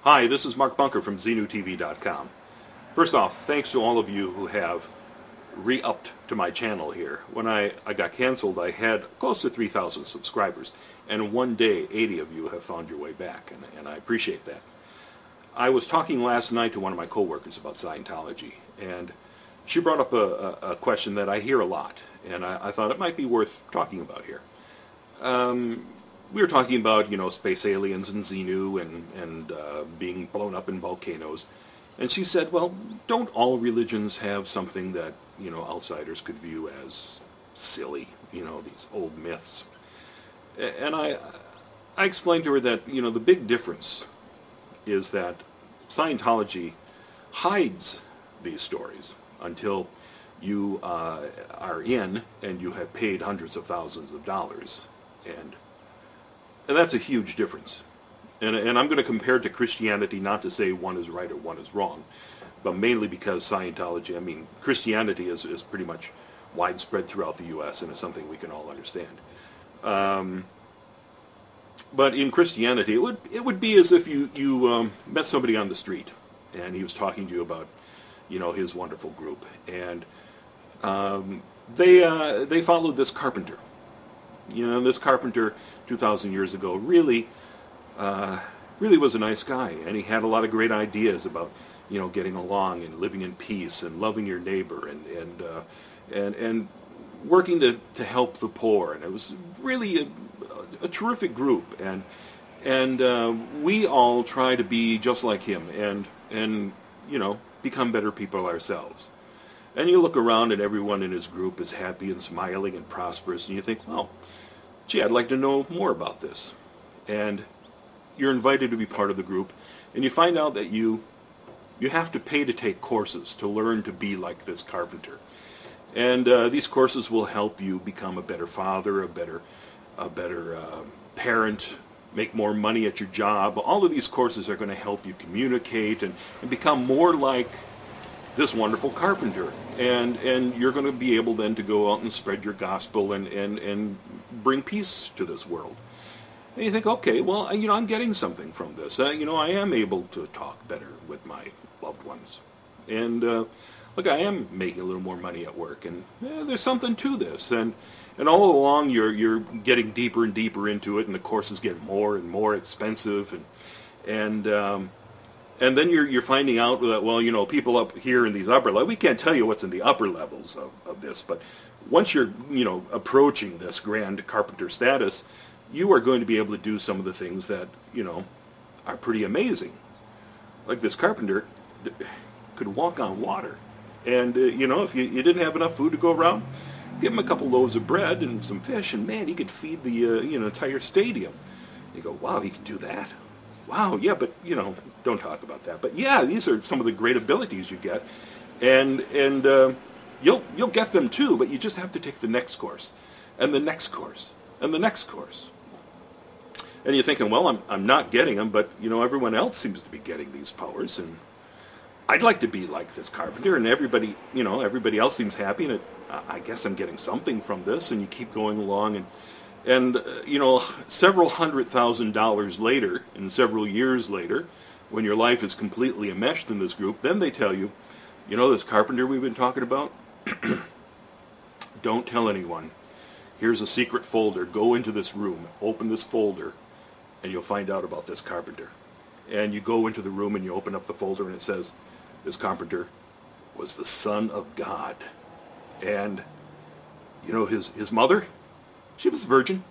Hi, this is Mark Bunker from ZenuTV.com. First off, thanks to all of you who have re-upped to my channel here. When I got canceled, I had close to 3,000 subscribers, and in one day, 80 of you have found your way back, and I appreciate that. I was talking last night to one of my coworkers about Scientology, and she brought up a question that I hear a lot, and I thought it might be worth talking about here. We were talking about, space aliens and Xenu and being blown up in volcanoes. And she said, well, don't all religions have something that, outsiders could view as silly, these old myths? And I explained to her that, the big difference is that Scientology hides these stories until you are in and you have paid hundreds of thousands of dollars. And that's a huge difference. And I'm going to compare it to Christianity, not to say one is right or one is wrong, but mainly because Scientology, Christianity is pretty much widespread throughout the U.S. and is something we can all understand. But in Christianity, it would be as if you met somebody on the street, and he was talking to you about, his wonderful group, and they followed this carpenter. This carpenter 2,000 years ago really was a nice guy, and he had a lot of great ideas about, getting along and living in peace and loving your neighbor and working to help the poor. And it was really a terrific group, and we all try to be just like him and become better people ourselves. And you look around and everyone in his group is happy and smiling and prosperous, and you think, well, gee, I'd like to know more about this. And you're invited to be part of the group, and you find out that you have to pay to take courses to learn to be like this carpenter. And these courses will help you become a better father, a better parent, make more money at your job. All of these courses are going to help you communicate and become more like this wonderful carpenter, and you're going to be able then to go out and spread your gospel and bring peace to this world. And you think, okay, well, I'm getting something from this. I am able to talk better with my loved ones, and look, I am making a little more money at work, and there's something to this. And all along, you're getting deeper and deeper into it, and the courses get more and more expensive, and then you're finding out that, well, people up here in these upper levels, we can't tell you what's in the upper levels of this, but once you're, approaching this grand carpenter status, you are going to be able to do some of the things that, are pretty amazing. Like this carpenter could walk on water. And, if you didn't have enough food to go around, give him a couple loaves of bread and some fish, and man, he could feed the, entire stadium. You go, wow, he can do that? Wow, yeah, but, don't talk about that. But yeah, these are some of the great abilities you get, and you'll get them too, but you just have to take the next course, and the next course, and the next course. And you're thinking, well, I'm not getting them, but, everyone else seems to be getting these powers, and I'd like to be like this carpenter, and everybody else seems happy, and I guess I'm getting something from this, and you keep going along, and several $100,000 later, and several years later, when your life is completely enmeshed in this group, then they tell you, this carpenter we've been talking about, don't tell anyone. Here's a secret folder. Go into this room, open this folder, and you'll find out about this carpenter. And you go into the room and you open up the folder, and it says, this carpenter was the Son of God. And, his mother, she was a virgin.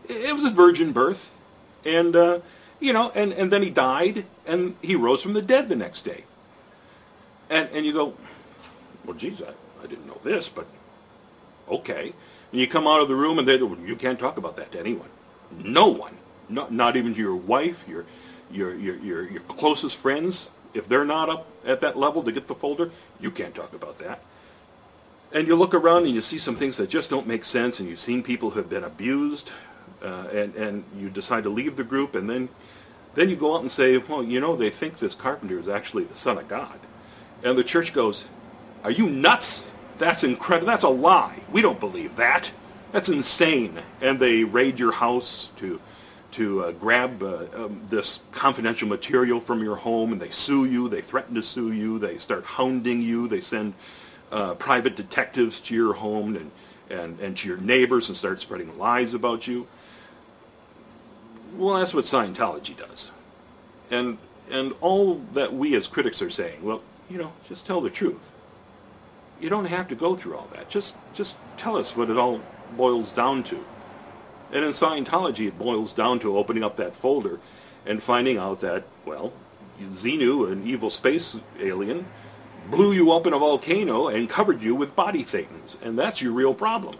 It was a virgin birth. And, and then he died, and he rose from the dead the next day. And you go, well, geez, I didn't know this, but okay. And you come out of the room, and you can't talk about that to anyone. No one. Not even to your wife, your closest friends. If they're not up at that level to get the folder, you can't talk about that. And you look around and you see some things that just don't make sense, and you've seen people who have been abused, and you decide to leave the group, and then you go out and say, well, they think this carpenter is actually the Son of God. And the church goes, are you nuts? That's incredible. That's a lie. We don't believe that. That's insane. And they raid your house to grab this confidential material from your home, and they sue you, they threaten to sue you, they start hounding you, they send private detectives to your home and to your neighbors and start spreading lies about you. Well, that's what Scientology does. And all that we as critics are saying, well, you know, just tell the truth. You don't have to go through all that. Just tell us what it all boils down to. And in Scientology, it boils down to opening up that folder and finding out that, well, Xenu, an evil space alien, blew you up in a volcano and covered you with body thetans. And that's your real problem.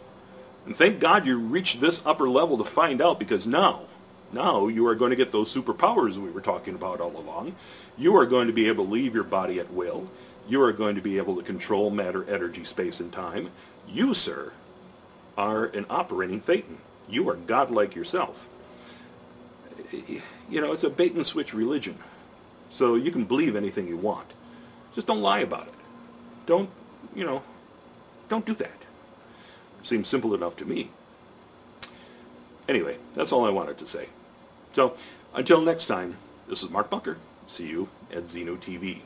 And thank God you reached this upper level to find out, because now you are going to get those superpowers we were talking about all along. You are going to be able to leave your body at will. You are going to be able to control matter, energy, space, and time. You, sir, are an operating thetan. You are godlike yourself. You know, it's a bait-and-switch religion. So you can believe anything you want. Just don't lie about it. Don't do that. Seems simple enough to me. Anyway, that's all I wanted to say. So, until next time, this is Mark Bunker. See you at Xenu TV.